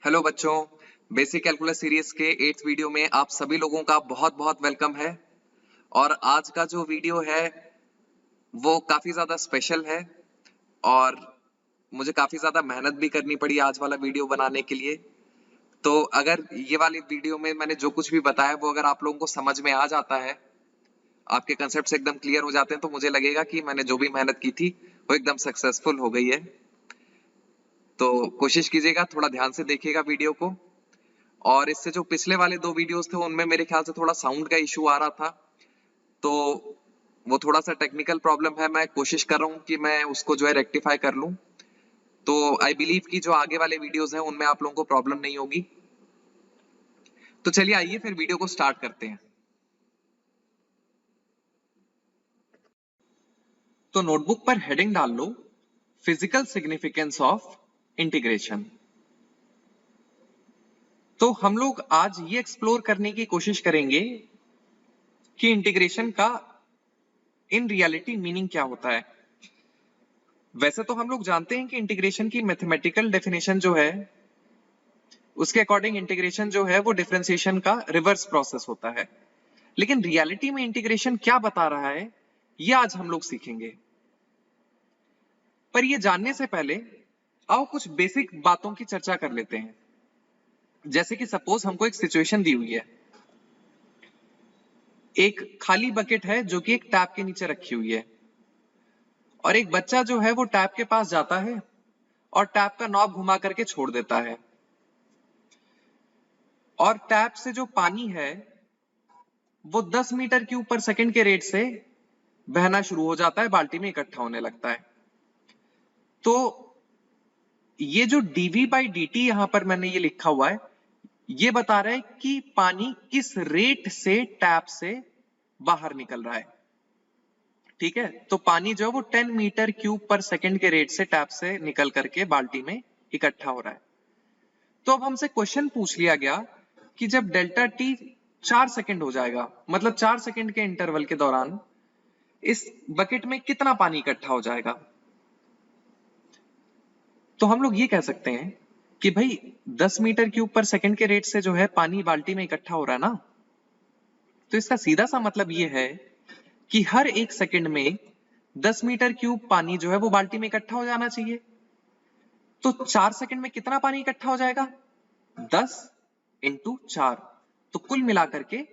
Hello बच्चों, basic calculus series के 8th video में आप सभी लोगों का बहुत बहुत वेलकम है। और आज का जो वीडियो है वो काफी ज्यादा स्पेशल है और मुझे काफी ज्यादा मेहनत भी करनी पड़ी आज वाला वीडियो बनाने के लिए। तो अगर ये वाली वीडियो में मैंने जो कुछ भी बताया वो अगर आप लोगों को समझ में आ जाता है, आपके कंसेप्ट एकदम क्लियर हो जाते हैं, तो मुझे लगेगा कि मैंने जो भी मेहनत की थी वो एकदम सक्सेसफुल हो गई है। तो कोशिश कीजिएगा, थोड़ा ध्यान से देखिएगा वीडियो को। और इससे जो पिछले वाले 2 वीडियोस थे उनमें मेरे ख्याल से थोड़ा साउंड का इशू आ रहा था, तो वो थोड़ा सा टेक्निकल प्रॉब्लम है। मैं कोशिश कर रहा हूँ कि मैं उसको जो है रेक्टिफाई कर लूँ। तो आई बिलीव कि जो आगे वाले वीडियोस हैं उनमें आप लोगों को प्रॉब्लम नहीं होगी। तो चलिए आइए फिर वीडियो को स्टार्ट करते हैं। तो नोटबुक पर हेडिंग डाल लो, फिजिकल सिग्निफिकेंस ऑफ इंटीग्रेशन। तो हम लोग आज ये एक्सप्लोर करने की कोशिश करेंगे कि इंटीग्रेशन का इन रियलिटी मीनिंग क्या होता है। वैसे तो हम लोग जानते हैं कि इंटीग्रेशन की मैथमेटिकल डेफिनेशन जो है उसके अकॉर्डिंग इंटीग्रेशन जो है वो डिफरेंशिएशन का रिवर्स प्रोसेस होता है, लेकिन रियलिटी में इंटीग्रेशन क्या बता रहा है ये आज हम लोग सीखेंगे। पर ये जानने से पहले आओ कुछ बेसिक बातों की चर्चा कर लेते हैं। जैसे कि सपोज हमको एक सिचुएशन दी हुई है, एक खाली बकेट है जो कि एक टैप के नीचे रखी हुई है, और एक बच्चा जो है वो टैप के पास जाता है और टैप का नॉब घुमा करके छोड़ देता है, और टैप से जो पानी है वो 10 मीटर क्यूब पर सेकंड के रेट से बहना शुरू हो जाता है, बाल्टी में इकट्ठा होने लगता है। तो ये जो dv बाई dt यहां पर मैंने ये लिखा हुआ है, ये बता रहा है कि पानी किस रेट से टैप से बाहर निकल रहा है। ठीक है, तो पानी जो है वो 10 मीटर क्यूब पर सेकंड के रेट से टैप से निकल करके बाल्टी में इकट्ठा हो रहा है। तो अब हमसे क्वेश्चन पूछ लिया गया कि जब डेल्टा टी 4 सेकंड हो जाएगा, मतलब 4 सेकंड के इंटरवल के दौरान इस बकेट में कितना पानी इकट्ठा हो जाएगा। तो हम लोग ये कह सकते हैं कि भाई 10 मीटर क्यूब पर सेकंड के रेट से जो है पानी बाल्टी में इकट्ठा हो रहा है ना, तो इसका सीधा सा मतलब ये है कि हर एक सेकंड में 10 मीटर क्यूब पानी जो है वो बाल्टी में इकट्ठा हो जाना चाहिए। तो 4 सेकंड में कितना पानी इकट्ठा हो जाएगा? 10 इंटू 4, तो कुल मिलाकर के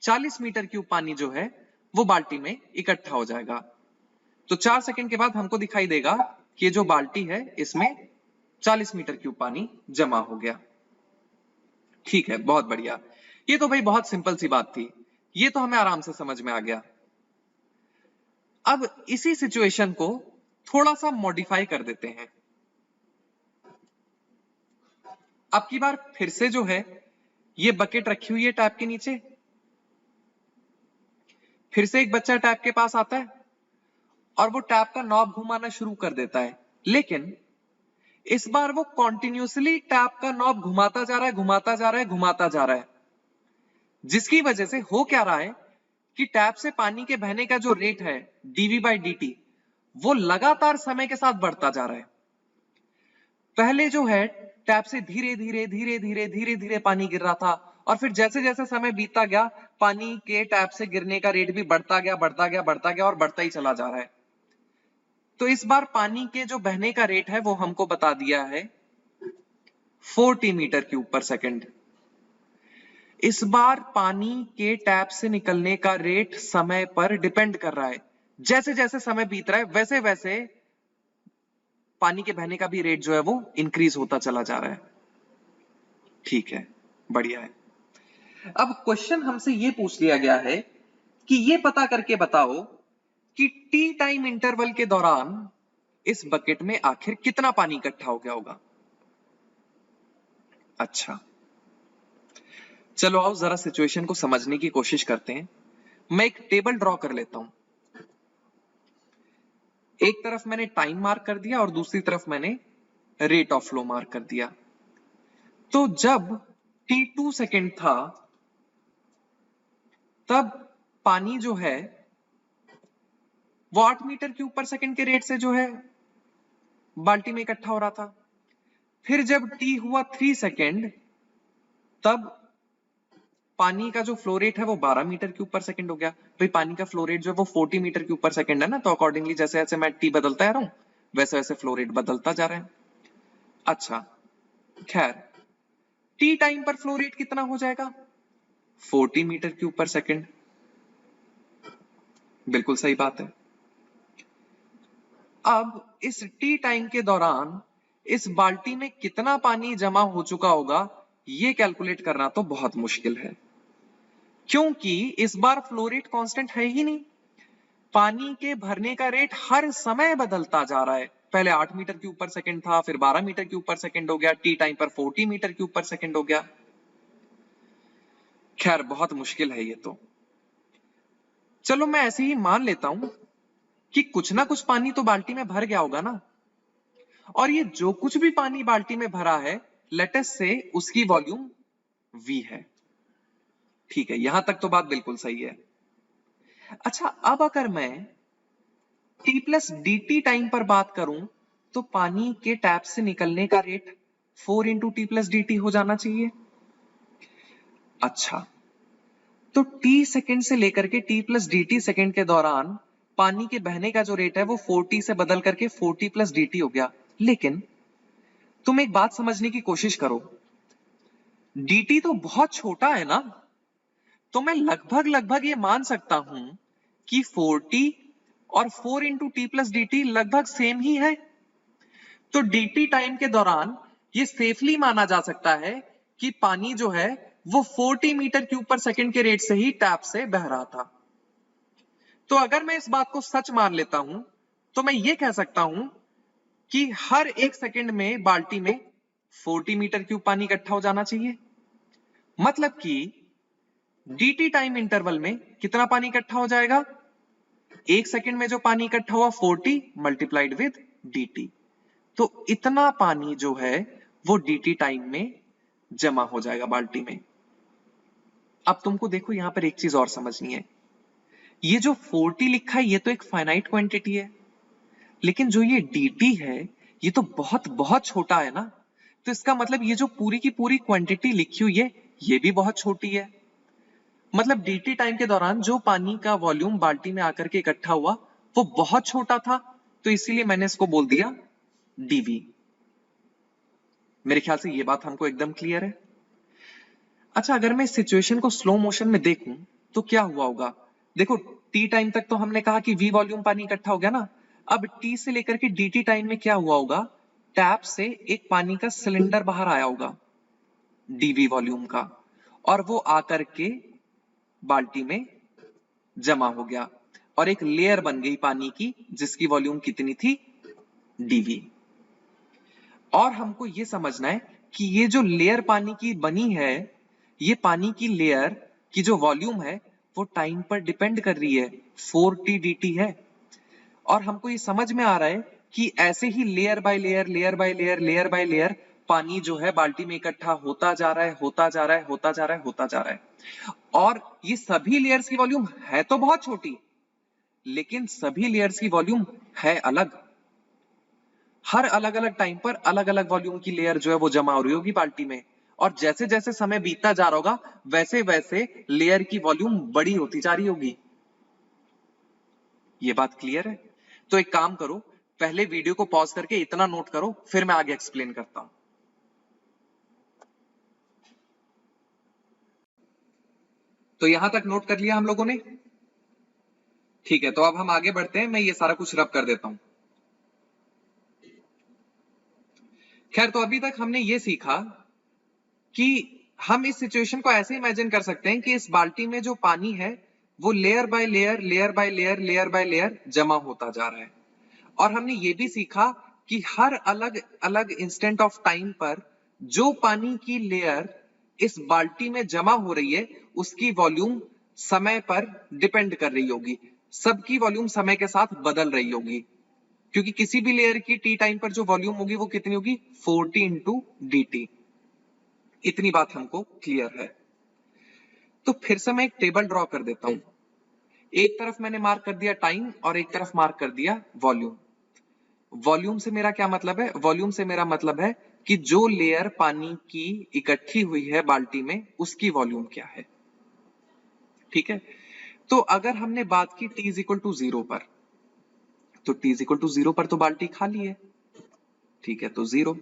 40 मीटर क्यूब पानी जो है वो बाल्टी में इकट्ठा हो जाएगा। तो 4 सेकंड के बाद हमको दिखाई देगा कि ये जो बाल्टी है इसमें 40 मीटर क्यूब पानी जमा हो गया। ठीक है, बहुत बढ़िया। ये तो भाई बहुत सिंपल सी बात थी, ये तो हमें आराम से समझ में आ गया। अब इसी सिचुएशन को थोड़ा सा मॉडिफाई कर देते हैं। अब की बार फिर से जो है ये बकेट रखी हुई है टैप के नीचे, फिर से एक बच्चा टैप के पास आता है और वो टैप का नॉब घुमाना शुरू कर देता है, लेकिन इस बार वो कॉन्टिन्यूसली टैप का नॉब घुमाता जा रहा है, घुमाता जा रहा है, घुमाता जा रहा है, जिसकी वजह से हो क्या रहा है कि टैप से पानी के बहने का जो रेट है dv बाई dt वो लगातार समय के साथ बढ़ता जा रहा है। पहले जो है टैप से धीरे धीरे धीरे धीरे धीरे धीरे पानी गिर रहा था, और फिर जैसे जैसे समय बीतता गया पानी के टैप से गिरने का रेट भी बढ़ता गया बढ़ता गया बढ़ता गया और बढ़ता ही चला जा रहा है। तो इस बार पानी के जो बहने का रेट है वो हमको बता दिया है 40 मीटर क्यूब पर सेकंड। इस बार पानी के टैप से निकलने का रेट समय पर डिपेंड कर रहा है, जैसे जैसे समय बीत रहा है वैसे वैसे पानी के बहने का भी रेट जो है वो इंक्रीज होता चला जा रहा है। ठीक है, बढ़िया है। अब क्वेश्चन हमसे ये पूछ लिया गया है कि ये पता करके बताओ कि टी टाइम इंटरवल के दौरान इस बकेट में आखिर कितना पानी इकट्ठा हो गया होगा। अच्छा, चलो आओ जरा सिचुएशन को समझने की कोशिश करते हैं। मैं एक टेबल ड्रॉ कर लेता हूं। एक तरफ मैंने टाइम मार्क कर दिया और दूसरी तरफ मैंने रेट ऑफ फ्लो मार्क कर दिया। तो जब t2 सेकेंड था तब पानी जो है वो 8 मीटर क्यूब पर सेकंड के रेट से जो है बाल्टी में इकट्ठा हो रहा था। फिर जब t हुआ 3 सेकेंड, तब पानी का जो फ्लो रेट है वो 12 मीटर क्यूब पर सेकंड हो गया। भाई पानी का फ्लो रेट जो है वो 40 मीटर क्यूब पर सेकंड है ना, तो अकॉर्डिंगली जैसे जैसे मैं t बदलता जा रहा हूं वैसे वैसे फ्लो रेट बदलता जा रहा है। अच्छा, खैर t टाइम पर फ्लो रेट कितना हो जाएगा? 40 मीटर क्यूब पर सेकंड। बिल्कुल सही बात है। अब इस t टाइम के दौरान इस बाल्टी में कितना पानी जमा हो चुका होगा ये कैलकुलेट करना तो बहुत मुश्किल है, क्योंकि इस बार फ्लो रेट कांस्टेंट है ही नहीं। पानी के भरने का रेट हर समय बदलता जा रहा है। पहले 8 मीटर क्यूब पर सेकंड था, फिर 12 मीटर क्यूब पर सेकंड हो गया, टी टाइम पर 40 मीटर क्यूब पर सेकंड हो गया। खैर बहुत मुश्किल है ये तो। चलो मैं ऐसे ही मान लेता हूं कि कुछ ना कुछ पानी तो बाल्टी में भर गया होगा ना, और ये जो कुछ भी पानी बाल्टी में भरा है लेट अस से उसकी वॉल्यूम v है। ठीक है, यहां तक तो बात बिल्कुल सही है। अच्छा, अब अगर मैं t प्लस dt टाइम पर बात करूं तो पानी के टैप से निकलने का rate 4 into T plus D T हो जाना चाहिए। अच्छा, तो t सेकंड से लेकर के t plus D T second के दौरान पानी के बहने का जो रेट है वो 4t से बदल करके 4t प्लस डी टी हो गया। लेकिन तुम एक बात समझने की कोशिश करो, dt तो बहुत छोटा है ना, तो मैं लगभग लगभग ये मान सकता हूं कि 4t और 4 into T plus D T लगभग सेम ही है। तो dt टाइम के दौरान ये सेफली माना जा सकता है कि पानी जो है वो 40 मीटर क्यूब पर सेकंड के रेट से ही टैप से बह रहा था। तो अगर मैं इस बात को सच मान लेता हूं तो मैं ये कह सकता हूं कि हर एक सेकंड में बाल्टी में 40 मीटर क्यूब पानी इकट्ठा हो जाना चाहिए। मतलब कि dt टाइम इंटरवल में कितना पानी इकट्ठा हो जाएगा? एक सेकंड में जो पानी इकट्ठा हुआ 40 मल्टीप्लाइड विद dt, तो इतना पानी जो है वो dt टाइम में जमा हो जाएगा बाल्टी में। अब तुमको देखो यहां पर एक चीज और समझनी है, ये जो 40 लिखा है ये तो एक फाइनाइट क्वांटिटी है, लेकिन जो ये dt है ये तो बहुत बहुत छोटा है ना, तो इसका मतलब ये जो पूरी की पूरी क्वांटिटी लिखी हुई है ये भी बहुत छोटी है। मतलब dt टाइम के दौरान जो पानी का वॉल्यूम बाल्टी में आकर के इकट्ठा हुआ वो बहुत छोटा था, तो इसीलिए मैंने इसको बोल दिया dv। मेरे ख्याल से ये बात हमको एकदम क्लियर है। अच्छा, अगर मैं इस सिचुएशन को स्लो मोशन में देखूं तो क्या हुआ होगा? देखो t टाइम तक तो हमने कहा कि v वॉल्यूम पानी इकट्ठा हो गया ना, अब t से लेकर के dt टाइम में क्या हुआ होगा? टैप से एक पानी का सिलेंडर बाहर आया होगा dv वॉल्यूम का, और वो आकर के बाल्टी में जमा हो गया और एक लेयर बन गई पानी की जिसकी वॉल्यूम कितनी थी? dv। और हमको ये समझना है कि ये जो लेयर पानी की बनी है, ये पानी की लेयर की जो वॉल्यूम है वो टाइम पर डिपेंड कर रही है, 4t dt है। और हमको ये समझ में आ रहा है कि ऐसे ही layer by layer layer by layer layer by layer पानी जो है बाल्टी में इकट्ठा होता जा रहा है होता जा रहा है होता जा रहा है होता जा रहा है। और ये सभी लेयर्स की वॉल्यूम है तो बहुत छोटी, लेकिन सभी लेयर्स की वॉल्यूम है अलग। हर अलग अलग टाइम पर अलग अलग वॉल्यूम की लेयर जो है वो जमा हो रही होगी बाल्टी में, और जैसे जैसे समय बीतता जा रहा होगा वैसे वैसे लेयर की वॉल्यूम बड़ी होती जा रही होगी। ये बात क्लियर है? तो एक काम करो, पहले वीडियो को पॉज करके इतना नोट करो, फिर मैं आगे एक्सप्लेन करता हूं। तो यहां तक नोट कर लिया हम लोगों ने? ठीक है, तो अब हम आगे बढ़ते हैं, मैं ये सारा कुछ रब कर देता हूं। खैर, तो अभी तक हमने ये सीखा कि हम इस सिचुएशन को ऐसे इमेजिन कर सकते हैं कि इस बाल्टी में जो पानी है वो layer by layer layer by layer layer by layer जमा होता जा रहा है। और हमने ये भी सीखा कि हर अलग अलग इंस्टेंट ऑफ टाइम पर जो पानी की लेयर इस बाल्टी में जमा हो रही है उसकी वॉल्यूम समय पर डिपेंड कर रही होगी, सबकी वॉल्यूम समय के साथ बदल रही होगी, क्योंकि किसी भी लेयर की टी टाइम पर जो वॉल्यूम होगी वो कितनी होगी? 40 इंटू dt। इतनी बात हमको क्लियर है। तो फिर से मैं एक टेबल ड्रॉ कर देता हूं। एक तरफ मैंने मार्क कर दिया टाइम और एक तरफ मार्क कर दिया वॉल्यूम। वॉल्यूम से मेरा क्या मतलब है? वॉल्यूम से मेरा मतलब है कि जो लेयर पानी की इकट्ठी हुई है बाल्टी में उसकी वॉल्यूम क्या है। ठीक है, तो अगर हमने बात की t इज इक्वल टू 0 पर, तो t इज इक्वल टू 0 पर तो बाल्टी खाली है। ठीक है, तो 0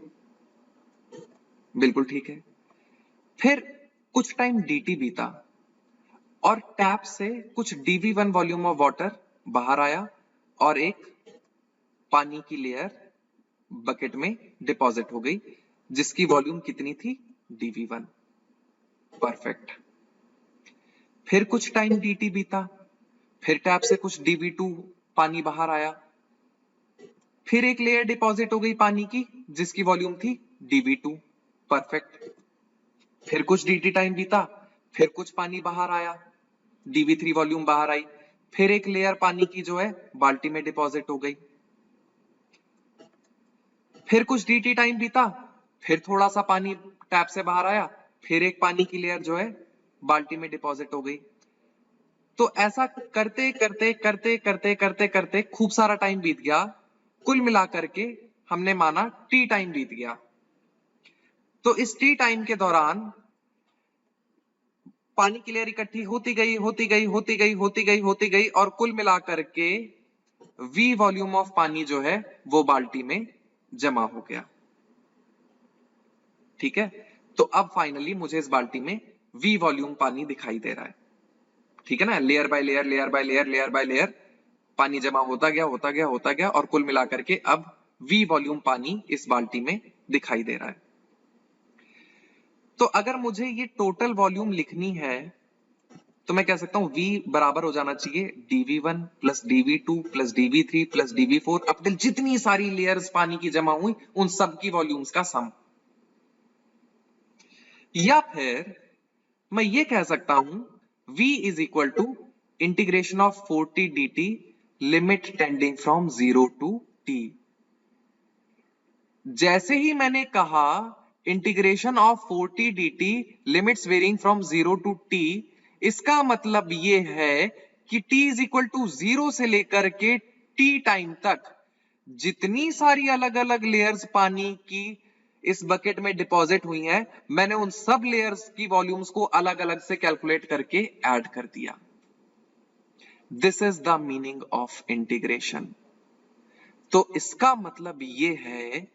बिल्कुल ठीक है। फिर कुछ टाइम dt बीता और टैप से कुछ dv1 वॉल्यूम ऑफ वाटर बाहर आया और एक पानी की लेयर बकेट में डिपॉजिट हो गई जिसकी वॉल्यूम कितनी थी, dv1। परफेक्ट। फिर कुछ टाइम dt बीता, फिर टैप से कुछ dv2 पानी बाहर आया, फिर एक लेयर डिपॉजिट हो गई पानी की जिसकी वॉल्यूम थी dv2। परफेक्ट। फिर कुछ dt टाइम बीता, फिर कुछ पानी बाहर आया, dv3 वॉल्यूम बाहर आई, फिर एक लेयर पानी की जो है बाल्टी में डिपॉजिट हो गई। फिर कुछ dt टाइम बीता, फिर थोड़ा सा पानी टैप से बाहर आया, फिर एक पानी की लेयर जो है बाल्टी में डिपॉजिट हो गई। तो ऐसा करते करते करते करते करते करते खूब सारा टाइम बीत गया। कुल मिलाकर के हमने माना t टाइम बीत गया। तो इस t टाइम के दौरान पानी की लेयर इकट्ठी होती गई होती गई होती गई होती गई होती गई और कुल मिलाकर के v वॉल्यूम ऑफ पानी जो है वो बाल्टी में जमा हो गया। ठीक है, तो अब फाइनली मुझे इस बाल्टी में v वॉल्यूम पानी दिखाई दे रहा है। ठीक है ना, layer by layer layer by layer layer by layer पानी जमा होता गया होता गया होता गया और कुल मिलाकर के अब v वॉल्यूम पानी इस बाल्टी में दिखाई दे रहा है। तो अगर मुझे ये टोटल वॉल्यूम लिखनी है तो मैं कह सकता हूं v बराबर हो जाना चाहिए dv1 plus dv2 plus dv3 plus dv4 अब तक जितनी सारी लेयर्स पानी की जमा हुई उन सब की वॉल्यूम्स का सम। या फिर मैं ये कह सकता हूं v is equal to integration of 40 dt limit tending from 0 to t। जैसे ही मैंने कहा integration of 40 dt limits varying from 0 to t, इसका मतलब यह है कि t इज इक्वल टू 0 से लेकर के t टाइम तक जितनी सारी अलग अलग लेयर्स पानी की इस बकेट में डिपॉजिट हुई हैं, मैंने उन सब लेयर्स की वॉल्यूम्स को अलग अलग से कैलकुलेट करके ऐड कर दिया। This is the meaning of integration. तो इसका मतलब यह है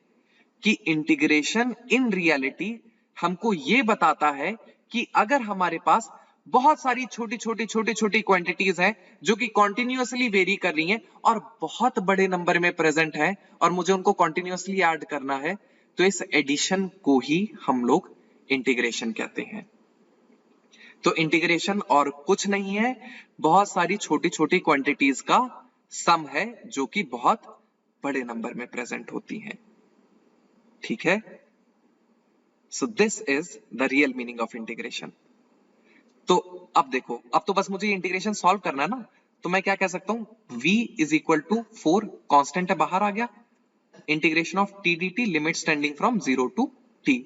कि इंटीग्रेशन इन रियलिटी हमको यह बताता है कि अगर हमारे पास बहुत सारी छोटी छोटी छोटी छोटी क्वांटिटीज हैं जो कि कॉन्टिन्यूअसली वेरी कर रही हैं और बहुत बड़े नंबर में प्रेजेंट हैं और मुझे उनको कॉन्टिन्यूअसली ऐड करना है, तो इस एडिशन को ही हम लोग इंटीग्रेशन कहते हैं। तो इंटीग्रेशन और कुछ नहीं है, बहुत सारी छोटी छोटी क्वांटिटीज का सम है जो कि बहुत बड़े नंबर में प्रेजेंट होती हैं। ठीक है, सो this is the real meaning of integration. तो अब देखो, अब तो बस मुझे इंटीग्रेशन सॉल्व करना है ना, तो मैं क्या कह सकता हूं v is equal to 4 constant है बाहर आ गया, integration of t dt limit standing from 0 to t।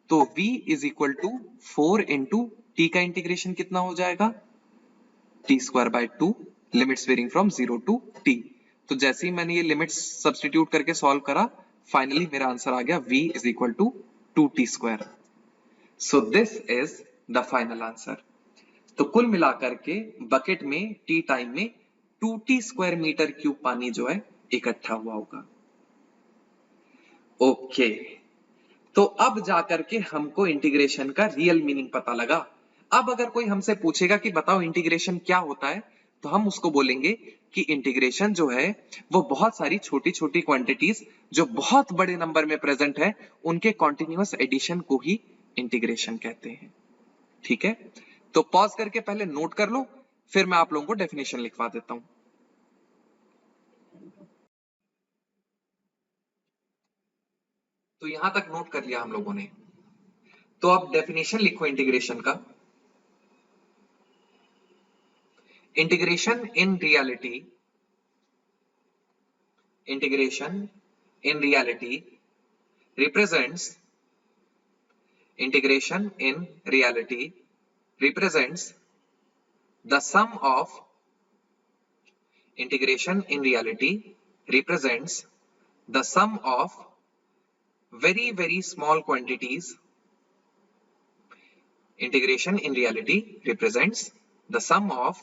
तो v is equal to 4 into t का इंटीग्रेशन कितना हो जाएगा, t square by 2 limits varying from 0 to t। तो जैसे ही मैंने ये लिमिट्स सब्स्टिट्यूट करके सॉल्व करा, फाइनली मेरा आंसर आ गया v is equal to 2t square. So this is the final answer. तो कुल मिलाकर के बकेट में t टाइम में 2t स्क्वायर मीटर क्यूब पानी जो है इकट्ठा हुआ होगा। ओके, तो अब जाकर के हमको इंटीग्रेशन का रियल मीनिंग पता लगा। अब अगर कोई हमसे पूछेगा कि बताओ इंटीग्रेशन क्या होता है, तो हम उसको बोलेंगे कि इंटीग्रेशन जो है वो बहुत सारी छोटी छोटी क्वांटिटीज जो बहुत बड़े नंबर में प्रेजेंट है उनके कॉन्टिन्यूअस एडिशन को ही इंटीग्रेशन कहते हैं। ठीक है, तो पॉज करके पहले नोट कर लो, फिर मैं आप लोगों को डेफिनेशन लिखवा देता हूं। तो यहां तक नोट कर लिया हम लोगों ने, तो अब डेफिनेशन लिखो इंटीग्रेशन का। Integration in reality, integration in reality represents integration in reality represents the sum of integration in reality represents the sum of very small quantities. Integration in reality represents the sum of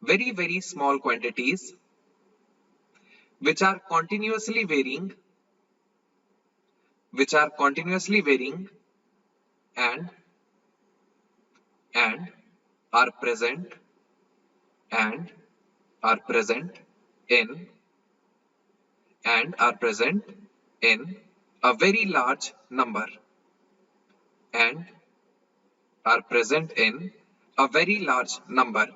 very small quantities which are continuously varying and are present and are present in a very large number and are present in a very large number.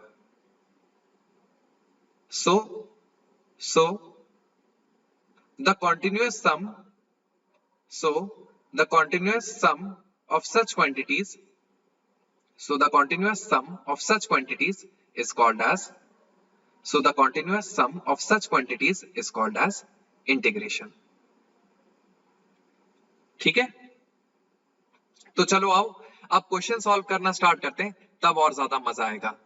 So the continuous sum of such quantities is called as integration. ठीक है, तो चलो आओ अब question solve करना start करते हैं, तब और ज्यादा मजा आएगा.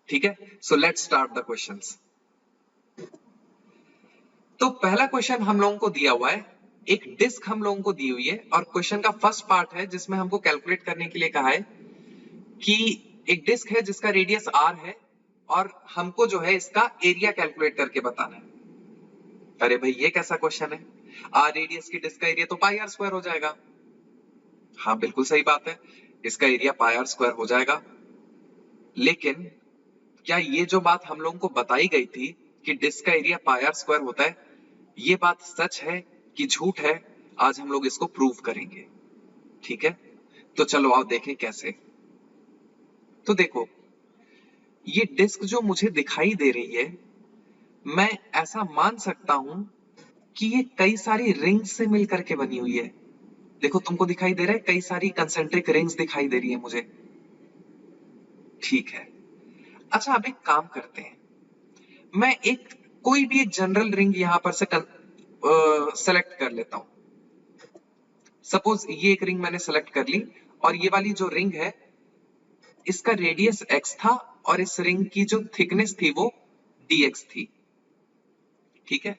ठीक है, so let's start the questions. तो पहला क्वेश्चन हम लोगों को दिया हुआ है, एक डिस्क हम लोगों को दी हुई है और क्वेश्चन का फर्स्ट पार्ट है जिसमें हमको कैलकुलेट करने के लिए कहा है कि एक डिस्क है जिसका रेडियस r है और हमको जो है इसका एरिया कैलकुलेट करके बताना है. अरे भाई ये कैसा क्वेश्चन है, r रेडियस की डिस्क का एरिया तो पाई r स्क्वायर हो जाएगा. हाँ बिल्कुल सही बात है, इसका एरिया पाई r स्क्वायर हो जाएगा. लेकिन क्या ये जो बात हम लोगों को बताई गई थी कि डिस्क का एरिया पाई r स्क्वायर होता है, ये बात सच है कि झूठ है? आज हम लोग इसको प्रूव करेंगे. ठीक है, तो चलो आओ देखें कैसे. तो देखो ये डिस्क जो मुझे दिखाई दे रही है, मैं ऐसा मान सकता हूं कि ये कई सारी रिंग्स से मिलकर के बनी हुई है. देखो तुमको दिखाई दे रहा है, कई सारी कंसेंट्रिक रिंग्स दिखाई दे रही है मुझे. ठीक है, अच्छा अब एक काम करते हैं, मैं कोई भी एक जनरल रिंग यहां पर से सेलेक्ट कर लेता हूं. सपोज ये एक रिंग मैंने सेलेक्ट कर ली और ये वाली जो रिंग है इसका रेडियस x था और इस रिंग की जो थिकनेस थी वो dx थी. ठीक है,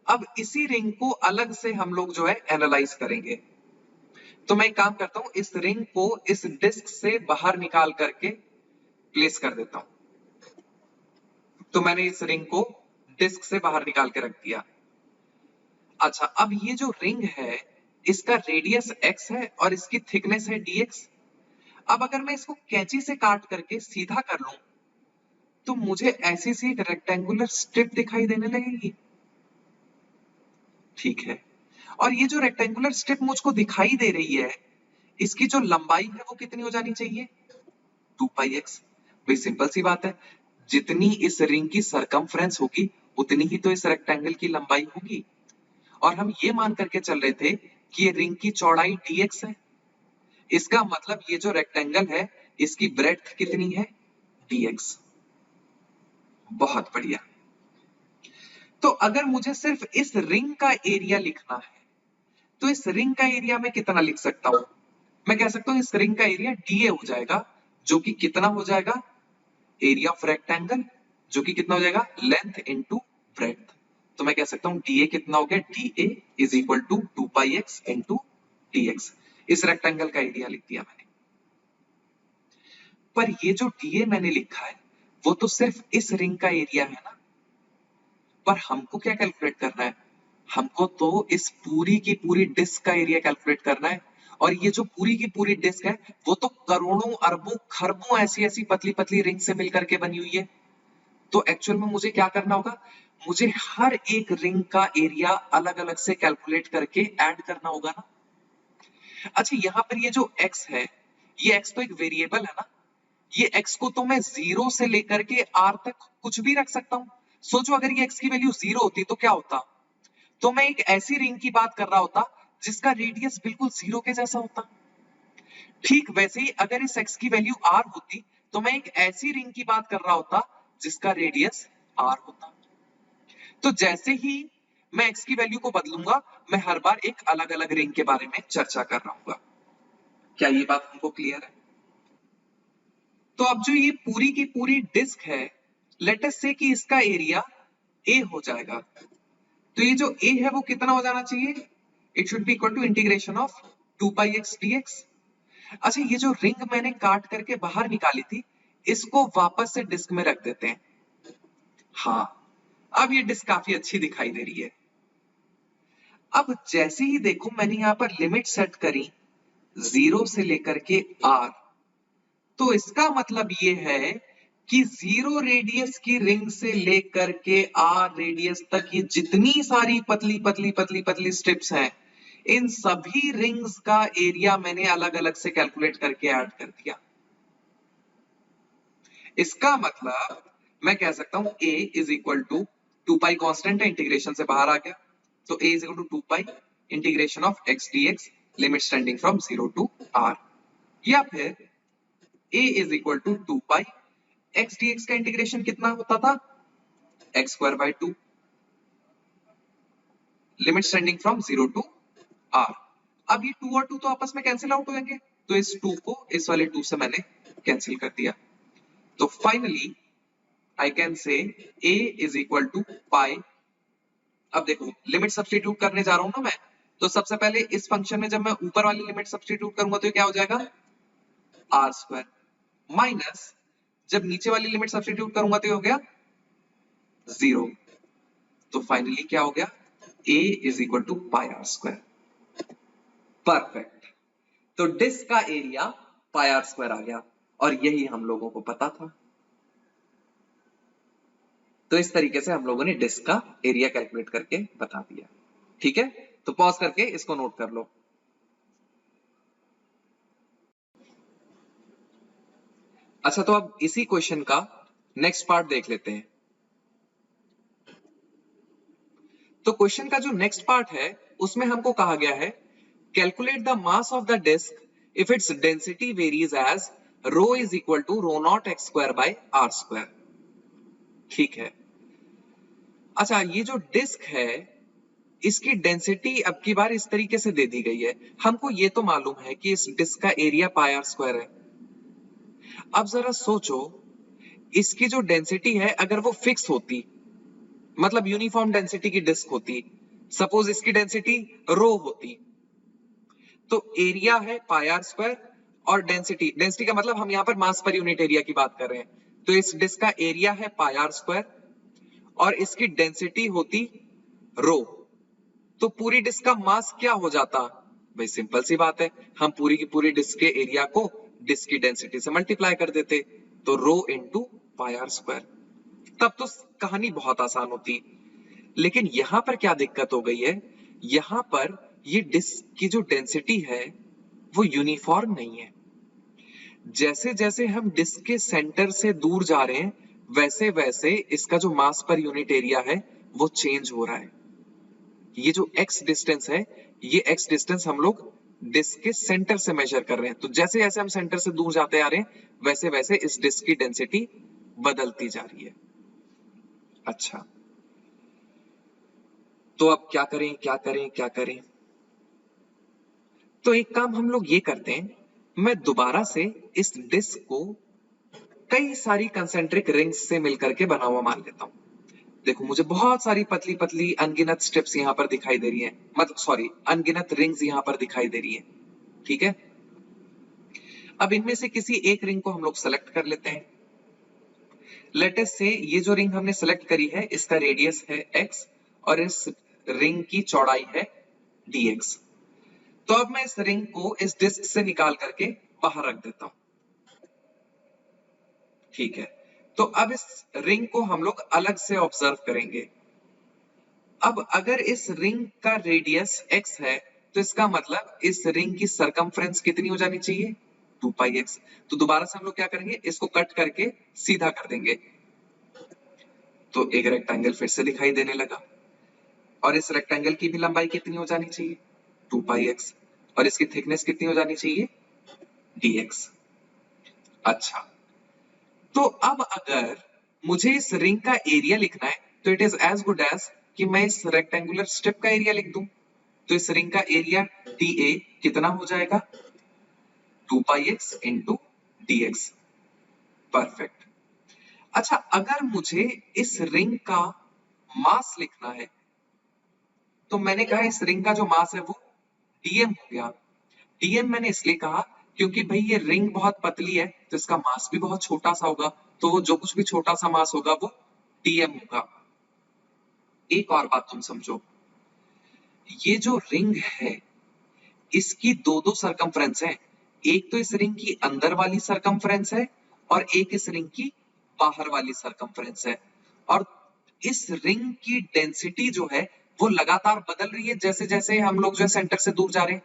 अब इसी रिंग को अलग से हम लोग जो है एनालाइज करेंगे. तो मैं एक काम करता हूं, इस रिंग को इस डिस्क से बाहर निकाल करके प्लेस कर देता हूं. तो मैंने इस रिंग को डिस्क से बाहर निकाल के रख दिया. अच्छा अब ये जो रिंग है इसका रेडियस x है और इसकी थिकनेस है dx. अब अगर मैं इसको कैंची से काट करके सीधा कर लूं तो मुझे ऐसी सी एक रेक्टेंगुलर स्ट्रिप दिखाई देने लगेगी. ठीक है, और ये जो रेक्टेंगुलर स्ट्रिप मुझको दिखाई दे रही है इसकी जो लंबाई है वो कितनी हो जानी चाहिए? 2 पाई x. भाई सिंपल सी बात है, जितनी इस रिंग की सरकमफ्रेंस होगी उतनी ही तो इस रेक्टेंगल की लंबाई होगी. और हम ये मान करके चल रहे थे कि ये रिंग की चौड़ाई dx है. इसका मतलब ये जो रेक्टेंगल है इसकी ब्रेड्थ कितनी है? dx. बहुत बढ़िया. तो अगर मुझे सिर्फ इस रिंग का एरिया लिखना है तो इस रिंग का एरिया मैं कितना लिख सकता हूं? मैं कह सकता हूं इस रिंग का एरिया dA हो जाएगा, जो कि कितना हो जाएगा? एरिया ऑफ रेक्टेंगल, जो कि कितना हो जाएगा? Length into breadth. तो मैं कह सकता हूं dA कितना हो गया? dA is equal to 2 pi x into dx. इस रेक्टेंगल का एरिया लिख दिया मैंने. पर ये जो dA मैंने लिखा है वो तो सिर्फ इस रिंग का एरिया है ना. पर हमको क्या कैलकुलेट करना है? हमको तो इस पूरी की पूरी डिस्क का एरिया कैलकुलेट करना है. और ये जो पूरी की पूरी डिस्क है वो तो करोड़ों अरबों खरबों ऐसी ऐसी पतली पतली रिंग से मिलकर के बनी हुई है. तो एक्चुअल में मुझे क्या करना होगा? मुझे हर एक रिंग का एरिया अलग अलग से कैलकुलेट करके ऐड करना होगा ना. अच्छा यहाँ पर ये जो x है, ये x तो एक वेरिएबल है ना. ये x को तो मैं 0 से लेकर के r तक कुछ भी रख सकता हूं. सोचो अगर ये x की वैल्यू 0 होती तो क्या होता? तो मैं एक ऐसी रिंग की बात कर रहा होता जिसका रेडियस बिल्कुल 0 के जैसा होता. ठीक वैसे ही अगर इस x की वैल्यू r होती तो मैं एक ऐसी रिंग की बात कर रहा होता जिसका रेडियस r होता. तो जैसे ही मैं x की वैल्यू को बदलूंगा मैं हर बार एक अलग अलग रिंग के बारे में चर्चा कर रहा हूँ. क्या ये बात हमको क्लियर है? तो अब जो ये पूरी की पूरी डिस्क है, लेट अस से कि इसका एरिया a हो जाएगा. तो ये जो a है वो कितना हो जाना चाहिए? It should be equal to integration of 2 pi x dx। अच्छा, ये जो रिंग मैंने काट करके बाहर निकाली थी, इसको वापस से डिस्क में रख देते हैं। हाँ, अब ये डिस्क काफी अच्छी दिखाई दे रही है। अब जैसे ही देखो मैंने यहां पर लिमिट सेट करी 0 से लेकर के r, तो इसका मतलब ये है कि 0 रेडियस की रिंग से लेकर के r रेडियस तक ये जितनी सारी पतली पतली पतली पतली स्ट्रिप्स हैं, इन सभी रिंग्स का एरिया मैंने अलग अलग से कैलकुलेट करके ऐड कर दिया। इसका मतलब मैं कह सकता हूं a is equal to 2 pi constant है, इंटीग्रेशन से बाहर आ गया, तो a is equal to 2 pi integration of x dx limits tending from 0 to r, या फिर a is equal to 2 pi x dx का इंटीग्रेशन कितना होता था, x square by 2 limits tending from 0 to r। अब ये 2 और 2 तो आपस में कैंसिल आउट हो जाएंगे, तो इस 2 को इस वाले 2 से मैंने कैंसिल कर दिया। तो finally I can say a is equal to pi। अब देखो लिमिट सब्स्टिट्यूट करने जा रहा हूं ना मैं, तो सबसे पहले इस फंक्शन में जब मैं ऊपर वाली लिमिट सब्स्टिट्यूट करूंगा तो ये क्या हो जाएगा, आर स्क्वायर, माइनस जब नीचे वाली लिमिट सब्स्टिट्यूट करूंगा तो ये हो गया 0। तो फाइनली क्या हो गया, a is equal to pi r square. Perfect. तो डिस्क का एरिया पाई आर स्क्वायर आ गया, और यही हम लोगों को पता था। तो इस तरीके से हम लोगों ने डिस्क का एरिया कैलकुलेट करके बता दिया। ठीक है, तो पॉज करके इसको नोट कर लो। अच्छा, तो अब इसी क्वेश्चन का नेक्स्ट पार्ट देख लेते हैं। तो क्वेश्चन का जो नेक्स्ट पार्ट है उसमें हमको कहा गया है calculate the mass of the disc if its density varies as rho is equal to rho naught x square by are square. ठीक है। अच्छा, ये जो डिस्क है इसकी डेंसिटी अब की बार इस तरीके से दे दी गई है, हमको ये तो मालूम है कि इस डिस्क का एरिया पाई आर स्क्वायर है। अब जरा सोचो, इसकी जो डेंसिटी है अगर वो फिक्स होती, मतलब यूनिफॉर्म डेंसिटी की डिस्क होती, सपोज इसकी डेंसिटी रो होती, तो एरिया है पाई आर स्क्वायर, और डेंसिटी, डेंसिटी का मतलब हम यहां पर मास पर यूनिट एरिया की बात कर रहे हैं, तो इस डिस्क का एरिया है पाई आर स्क्वायर और इसकी डेंसिटी होती रो, तो पूरी डिस्क का मास क्या हो जाता। भाई सिंपल सी बात है, हम पूरी की पूरी डिस्क के एरिया को डिस्क की डेंसिटी से मल्टीप्लाई कर देते, तो rho into pi r square, तब तो कहानी बहुत आसान होती। लेकिन यहां पर क्या दिक्कत हो गई है, यहां पर ये डिस्क की जो डेंसिटी है वो यूनिफॉर्म नहीं है। जैसे जैसे हम डिस्क के सेंटर से दूर जा रहे हैं वैसे वैसे इसका जो मास पर यूनिट एरिया है वो चेंज हो रहा है। ये जो x डिस्टेंस है, ये x डिस्टेंस हम लोग डिस्क के सेंटर से मेजर कर रहे हैं, तो जैसे जैसे हम सेंटर से दूर जाते आ रहे हैं वैसे वैसे इस डिस्क की डेंसिटी बदलती जा रही है। अच्छा, तो अब क्या करें क्या करें क्या करें। तो एक काम हम लोग ये करते हैं, मैं दोबारा से इस डिस्क को कई सारी कंसेंट्रिक रिंग्स से मिलकर के बना हुआ मान लेता हूं। देखो मुझे बहुत सारी पतली पतली अनगिनत स्ट्रिप्स यहां पर दिखाई दे रही हैं, मतलब सॉरी अनगिनत रिंग्स यहां पर दिखाई दे रही हैं। ठीक है, अब इनमें से किसी एक रिंग को हम लोग सेलेक्ट कर लेते हैं। लेट अस से ये जो रिंग हमने सेलेक्ट करी है इसका रेडियस है x और इस रिंग की चौड़ाई है dx। तो अब मैं इस रिंग को इस डिस्क से निकाल करके बाहर रख देता हूं। ठीक है, तो अब इस रिंग को हम लोग अलग से ऑब्जर्व करेंगे। अब अगर इस रिंग का रेडियस x है तो इसका मतलब इस रिंग की सरकमफ्रेंस कितनी हो जानी चाहिए, 2 पाई x। तो दोबारा से हम लोग क्या करेंगे, इसको कट करके सीधा कर देंगे, तो एक रेक्टेंगल फिर से दिखाई देने लगा। और इस रेक्टेंगल की भी लंबाई कितनी हो जानी चाहिए, 2 पाई x, और इसकी थिकनेस कितनी हो जानी चाहिए, dx। अच्छा, तो अब अगर मुझे इस रिंग का एरिया लिखना है तो it is as good as कि मैं इस रेक्टेंगुलर स्ट्रिप का एरिया लिख दूं। तो इस रिंग का एरिया dA कितना हो जाएगा, 2 pi x into dx। Perfect. अच्छा, अगर मुझे इस रिंग का मास लिखना है तो मैंने कहा इस रिंग का जो मास है वो dm हो गया। dm मैंने इसलिए कहा क्योंकि भाई ये रिंग बहुत पतली है तो इसका मास भी बहुत छोटा सा होगा, तो वो जो कुछ भी छोटा सा मास होगा वो dm होगा। एक और बात तुम समझो, ये जो रिंग है इसकी दो दो सरकमफ्रेंस है, एक तो इस रिंग की अंदर वाली सरकमफ्रेंस है और एक इस रिंग की बाहर वाली सरकमफ्रेंस है। और इस रिंग की डेंसिटी जो है वो लगातार बदल रही है जैसे जैसे हम लोग जो है सेंटर से दूर जा रहे हैं।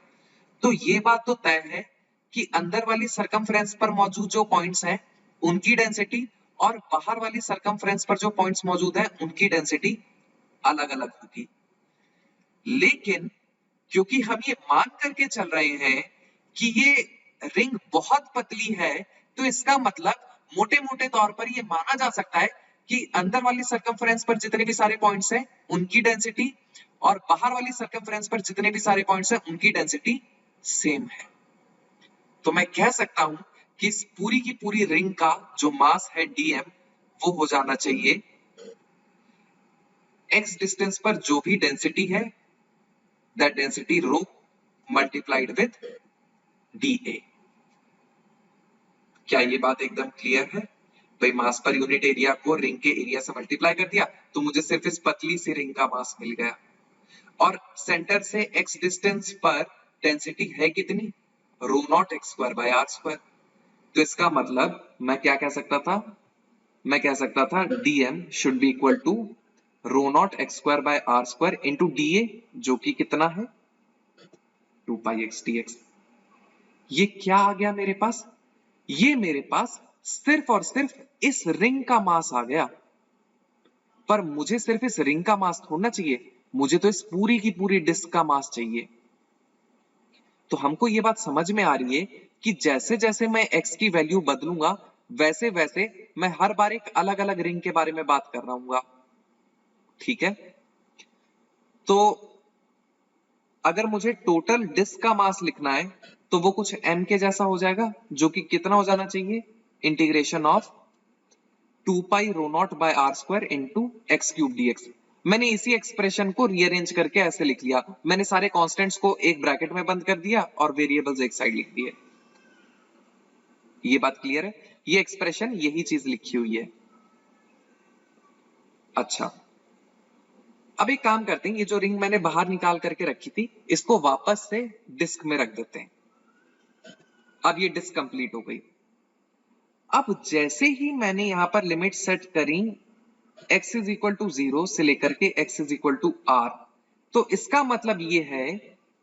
तो ये बात तो तय है कि अंदर वाली सरकमफ्रेंस पर मौजूद जो पॉइंट्स हैं उनकी डेंसिटी और बाहर वाली सरकमफ्रेंस पर जो पॉइंट्स मौजूद हैं उनकी डेंसिटी अलग अलग होगी। लेकिन क्योंकि हम ये मान करके चल रहे हैं कि ये रिंग बहुत पतली है, तो इसका मतलब मोटे मोटे तौर पर ये माना जा सकता है कि अंदर वाली सरकमफ्रेंस पर जितने भी सारे पॉइंट्स हैं उनकी डेंसिटी और बाहर वाली सरकमफ्रेंस पर जितने भी सारे पॉइंट्स हैं उनकी डेंसिटी सेम है। तो मैं कह सकता हूं कि इस पूरी की पूरी रिंग का जो मास है dm वो हो जाना चाहिए x डिस्टेंस पर जो भी डेंसिटी है that density rho multiplied with dA। क्या ये बात एकदम क्लियर है? भाई मास पर यूनिट एरिया को रिंग के एरिया से मल्टीप्लाई कर दिया तो मुझे सिर्फ इस पतली सी रिंग का मास मिल गया। और सेंटर से x डिस्टेंस पर डेंसिटी है कितनी? Rho naught x square by are square. तो इसका मतलब मैं क्या कह सकता था? मैं कह सकता था dm should be equal to rho naught x square by are square into dA, जो कि कितना है 2 पाई x dx। ये क्या आ गया मेरे पास? ये मेरे पास सिर्फ और सिर्फ इस रिंग का मास आ गया। पर मुझे सिर्फ इस रिंग का मास थोड़ा चाहिए, मुझे तो इस पूरी की पूरी डिस्क का मास चाहिए। तो हमको ये बात समझ में आ रही है कि जैसे जैसे मैं x की वैल्यू बदलूंगा वैसे वैसे मैं हर बार एक अलग अलग रिंग के बारे में बात कर रहा हूँ। ठीक है, तो अगर मुझे टोटल डिस्क का मास लिखना है तो वो कुछ m के जैसा हो जाएगा, जो कि कितना हो जाना चाहिए? Integration of 2 pi rho naught by are square into x cube dx। मैंने इसी एक्सप्रेशन को रीअरेंज करके ऐसे लिख लिया, मैंने सारे कांस्टेंट्स को एक ब्रैकेट में बंद कर दिया और वेरिएबल्स एक साइड लिख दिए। ये बात क्लियर है? ये एक्सप्रेशन यही चीज लिखी हुई है। अच्छा, अब एक काम करते हैं, ये जो रिंग मैंने बाहर निकाल करके रखी थी इसको वापस से डिस्क में रख देते हैं। अब ये डिस्क कंप्लीट हो गई। अब जैसे ही मैंने यहां पर लिमिट सेट करी x इज इक्वल टू 0 से लेकर के x is equal to r, तो इसका मतलब ये है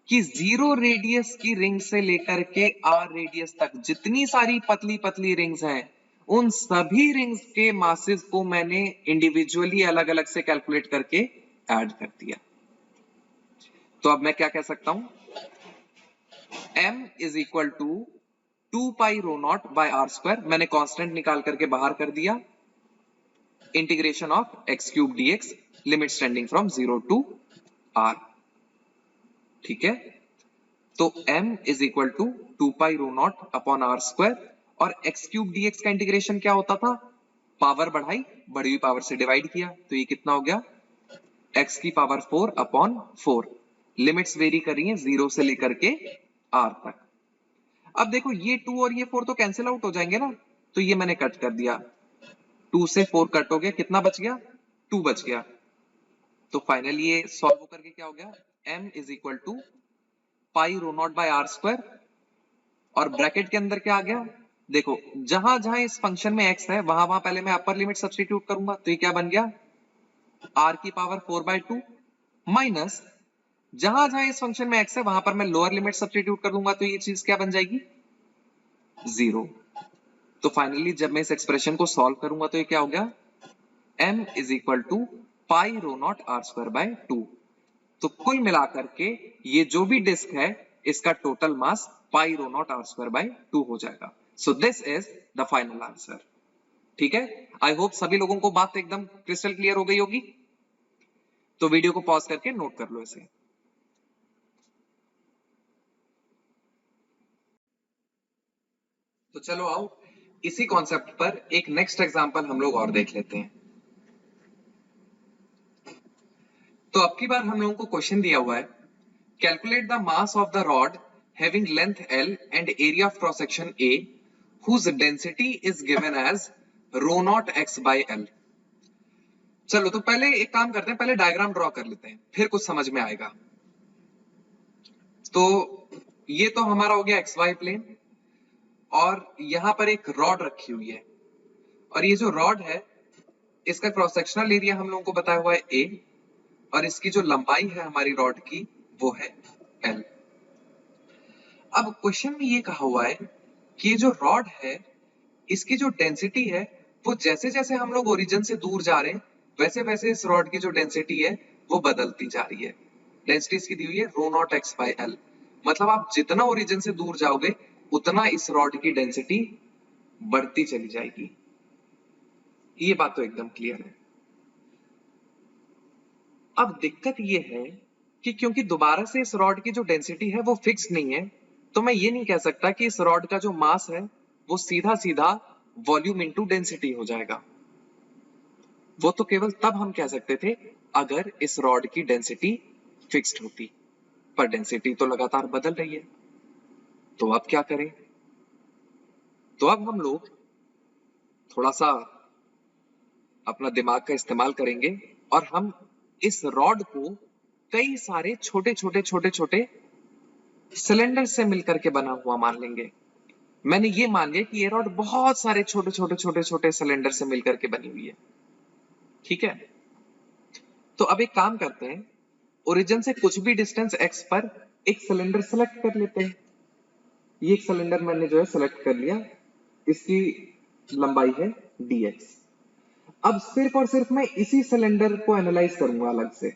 कि 0 रेडियस की रिंग से लेकर के r रेडियस तक जितनी सारी पतली पतली रिंग्स हैं उन सभी रिंग्स के मासेस को मैंने इंडिविजुअली अलग अलग से कैलकुलेट करके ऐड कर दिया। तो अब मैं क्या कह सकता हूं? m is equal to 2 pi rho naught by are square, मैंने कांस्टेंट निकाल करके बाहर कर दिया, integration of x cube dx, limit standing from 0 to r। ठीक है, तो m is equal to 2 pi rho naught upon r square और एक्स क्यूब dx का इंटीग्रेशन क्या होता था? पावर बढ़ाई, बढ़ी हुई पावर से डिवाइड किया, तो ये कितना हो गया? x की पावर 4 अपॉन 4। लिमिट्स वेरी कर रही हैं 0 से लेकर के r तक। अब देखो ये 2 और ये 4 तो कैंसिल आउट हो जाएंगे ना, तो ये मैंने कट कर दिया, 2 से 4 कट हो गया, कितना बच गया? 2 बच गया। तो फाइनली ये सॉल्व करके क्या हो गया? m is equal to pi rho naught by are square और ब्रैकेट के अंदर क्या आ गया? देखो जहां जहां इस फंक्शन में x है वहां वहां पहले मैं अपर लिमिट सब्स्टिट्यूट करूंगा, तो ये क्या बन गया? r की पावर 4/2 माइनस जहां जहां इस फंक्शन में x है वहां पर मैं लोअर लिमिट सब्स्टिट्यूट कर दूंगा, तो ये चीज क्या बन जाएगी? 0। तो फाइनली जब मैं इस एक्सप्रेशन को सॉल्व करूंगा तो ये क्या हो गया? m is equal to pi rho naught r square by 2। तो कुल मिलाकर के ये जो भी डिस्क है इसका total mass pi rho naught r square by 2 हो जाएगा। So this is the final answer. ठीक है, आई होप सभी लोगों को बात एकदम क्रिस्टल क्लियर हो गई होगी। तो वीडियो को पॉज करके नोट कर लो इसे। तो चलो आओ इसी कॉन्सेप्ट पर एक नेक्स्ट एग्जांपल हम लोग और देख लेते हैं। तो अब की बार हम लोगों को क्वेश्चन दिया हुआ है Calculate the mass of the rod having length L and area of cross section A whose density is given as rho naught x by L. चलो तो पहले एक काम करते हैं, पहले डायग्राम ड्रॉ कर लेते हैं, फिर कुछ समझ में आएगा। तो ये तो हमारा हो गया XY प्लेन और यहां पर एक रॉड रखी हुई है और ये जो रॉड है इसका क्रॉस सेक्शनल एरिया हम लोगों को बताया हुआ है A और इसकी जो लंबाई है हमारी रॉड की वो है L। अब क्वेश्चन में ये कहा हुआ है कि ये जो रॉड है इसकी जो डेंसिटी है वो जैसे जैसे हम लोग ओरिजिन से दूर जा रहे हैं वैसे वैसे इस रॉड की जो डेंसिटी है वो बदलती जा रही है। डेंसिटी इसकी दी हुई है रो नॉट एक्स बाय एल, मतलब आप जितना ओरिजिन से दूर जाओगे उतना इस रॉड की डेंसिटी बढ़ती चली जाएगी। ये बात तो एकदम क्लियर है। अब दिक्कत ये है कि क्योंकि दोबारा से इस रॉड की जो डेंसिटी है वो फिक्स नहीं है, तो मैं ये नहीं कह सकता कि इस रॉड का जो मास है वो सीधा सीधा वॉल्यूम इनटू डेंसिटी हो जाएगा। वो तो केवल तब हम कह सकते थे अगर इस रॉड की डेंसिटी फिक्स्ड होती, पर डेंसिटी तो लगातार बदल रही है। तो अब क्या करें? तो अब हम लोग थोड़ा सा अपना दिमाग का इस्तेमाल करेंगे और हम इस रॉड को कई सारे छोटे छोटे छोटे छोटे सिलेंडर से मिलकर के बना हुआ मान लेंगे। मैंने ये मान लिया कि ये रॉड बहुत सारे छोटे छोटे छोटे छोटे सिलेंडर से मिलकर के बनी हुई है। ठीक है, तो अब एक काम करते हैं, ओरिजिन से कुछ भी डिस्टेंस x पर एक सिलेंडर सेलेक्ट कर लेते हैं। ये एक सिलेंडर मैंने जो है सेलेक्ट कर लिया, इसकी लंबाई है dx। अब सिर्फ और सिर्फ मैं इसी सिलेंडर को एनालाइज करूंगा अलग से।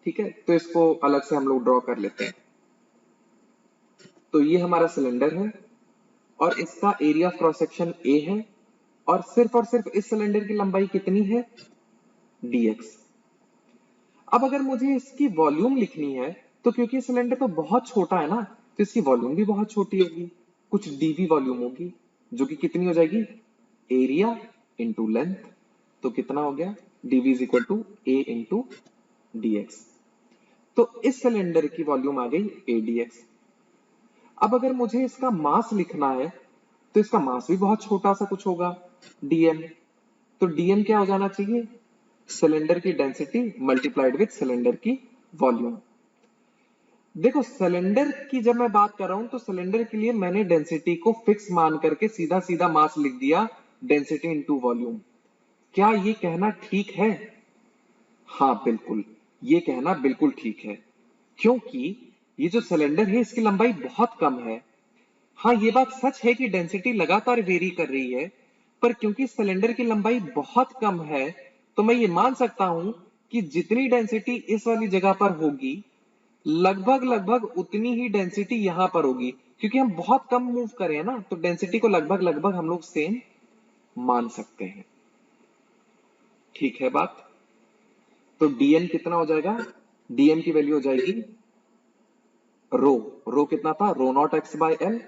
ठीक है, तो इसको अलग से हम लोग ड्रॉ कर लेते हैं। तो ये हमारा सिलेंडर है और इसका area of cross section a है और सिर्फ इस सिलेंडर की लंबाई कितनी है dx। अब अगर मुझे इसकी वॉल्यूम लिखनी है तो क्योंकि सिलेंडर तो बहुत छोटा है ना, तो इसकी वॉल्यूम भी बहुत छोटी होगी, कुछ dv वॉल्यूम होगी जो कि कितनी हो जाएगी एरिया इंटू लेंथ। तो कितना हो गया dv is equal to a into dx। तो इस सिलेंडर की वॉल्यूम आ गई a dx। अब अगर मुझे इसका मास लिखना है तो इसका मास भी बहुत छोटा सा कुछ होगा dm। तो dm क्या हो जाना चाहिए सिलेंडर की डेंसिटी मल्टीप्लाइड विद सिलेंडर की वॉल्यूम। देखो सिलेंडर की जब मैं बात कर रहा हूं तो सिलेंडर के लिए मैंने डेंसिटी को फिक्स मान करके सीधा सीधा मास लिख दिया डेंसिटी इनटू वॉल्यूम। क्या ये कहना ठीक है? हाँ बिल्कुल, ये कहना बिल्कुल ठीक है, क्योंकि ये जो सिलेंडर है इसकी लंबाई बहुत कम है। हाँ ये बात सच है कि डेंसिटी लगातार वेरी कर रही है, पर क्योंकि सिलेंडर की लंबाई बहुत कम है तो मैं ये मान सकता हूं कि जितनी डेंसिटी इस वाली जगह पर होगी लगभग लगभग उतनी ही डेंसिटी यहां पर होगी, क्योंकि हम बहुत कम मूव करें ना, तो डेंसिटी को लगभग लगभग हम लोग सेम मान सकते हैं। ठीक है बात? तो dn कितना हो जाएगा? dn की वैल्यू हो जाएगी रो कितना था rho naught X by L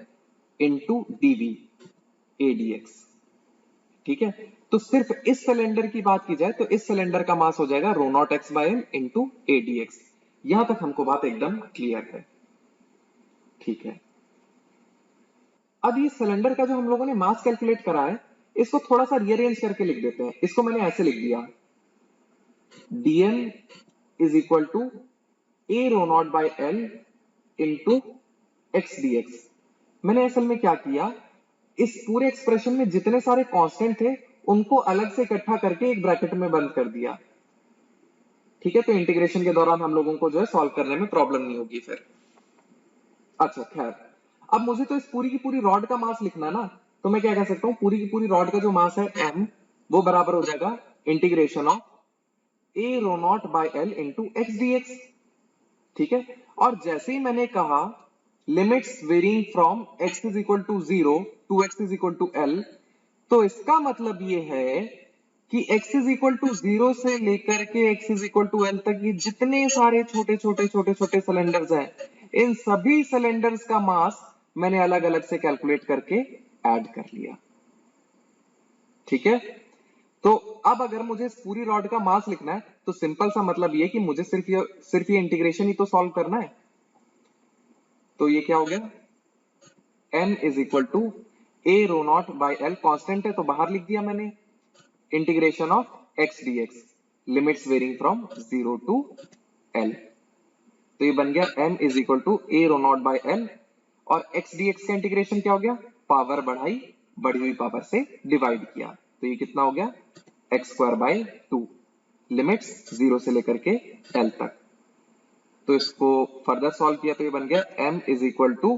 into D V A dx। ठीक है, तो सिर्फ इस सिलेंडर की बात की जाए तो इस सिलेंडर का मास हो जाएगा rho naught X by L into A dx। यहां तक हमको बात एकदम क्लियर है। ठीक है, अब ये सिलेंडर का जो हम लोगों ने मास कैलकुलेट करा है इसको थोड़ा सा रीअरेंज करके लिख देते हैं। इसको मैंने ऐसे लिख दिया dm is equal to a rho naught by L into x dx। मैंने असल में क्या किया, इस पूरे एक्सप्रेशन में जितने सारे कांस्टेंट थे उनको अलग से इकट्ठा करके एक ब्रैकेट में बंद कर दिया। ठीक है, तो इंटीग्रेशन के दौरान हम लोगों को जो है सॉल्व करने में प्रॉब्लम नहीं होगी फिर। अच्छा खैर, अब मुझे तो इस पूरी की पूरी रॉड का मास लिखना है ना, तो मैं क्या कह सकता हूं पूरी की पूरी रॉड का जो मास है m वो बराबर हो जाएगा integration of a rho naught by l into x dx। ठीक है, और जैसे ही मैंने कहा limits varying from x is equal to 0 to x is equal to l, तो इसका मतलब ये है कि x इज इक्वल टू 0 से लेकर के x is equal to l तक ये जितने सारे छोटे छोटे छोटे छोटे सिलेंडर्स हैं इन सभी सिलेंडर्स का मास मैंने अलग अलग से कैलकुलेट करके ऐड कर लिया। ठीक है, तो अब अगर मुझे इस पूरी रॉड का मास लिखना है तो सिंपल सा मतलब ये कि मुझे सिर्फ ये इंटीग्रेशन ही तो सॉल्व करना है। तो ये क्या हो गया, m is equal to a rho naught by l, constant है तो बाहर लिख दिया मैंने, integration of x dx, limits varying from 0 to l। तो ये बन गया m is equal to a rho naught by l, और x dx का इंटीग्रेशन क्या हो गया, पावर बढ़ाई, बढ़ी हुई पावर से डिवाइड किया, तो ये कितना हो गया x स्क्वायर बाई 2, लिमिट्स 0 से लेकर के l तक। तो इसको फर्दर सॉल्व किया तो ये बन गया m is equal to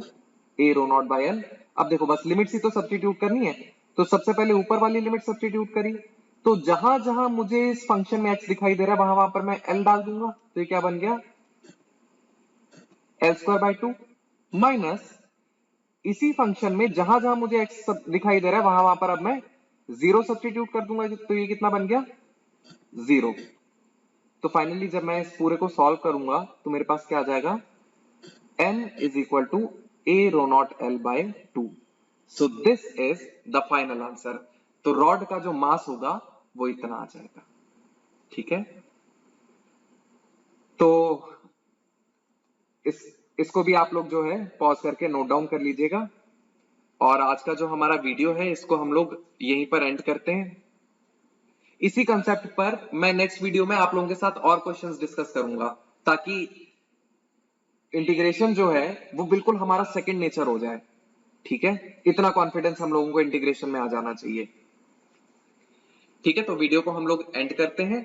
a rho naught by l। अब देखो बस लिमिट्स ही तो सब्स्टिट्यूट करनी है, तो सबसे पहले ऊपर वाली लिमिट सब्स्टिट्यूट करी, तो जहां जहां मुझे इस फंक्शन में x दिखाई दे रहा है वहां वहां पर मैं l डाल दूंगा, तो ये क्या बन गया l स्क्वायर बाई 2, माइनस इसी फंक्शन में जहां जहां मुझे x दिखाई दे रहा है वहां वहां पर अब मैं 0 सब्स्टिट्यूट कर दूंगा, तो ये कितना बन गया 0। तो फाइनली जब मैं इस पूरे को सॉल्व करूंगा तो मेरे पास क्या आ जाएगा, m is equal to a rho naught l by 2। So this is the final answer. तो रॉड का जो मास होगा वो इतना आ जाएगा, ठीक है। तो इसको भी आप लोग जो है पॉज करके नोट डाउन कर लीजिएगा, और आज का जो हमारा वीडियो है इसको हम लोग यहीं पर एंड करते हैं। इसी कंसेप्ट पर मैं नेक्स्ट वीडियो में आप लोगों के साथ और क्वेश्चंस डिस्कस करूंगा, ताकि इंटीग्रेशन जो है वो बिल्कुल हमारा सेकंड नेचर हो जाए, ठीक है। इतना कॉन्फिडेंस हम लोगों को इंटीग्रेशन में आ जाना चाहिए, ठीक है। तो वीडियो को हम लोग एंड करते हैं।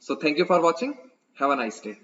So thank you for watching, have a nice day.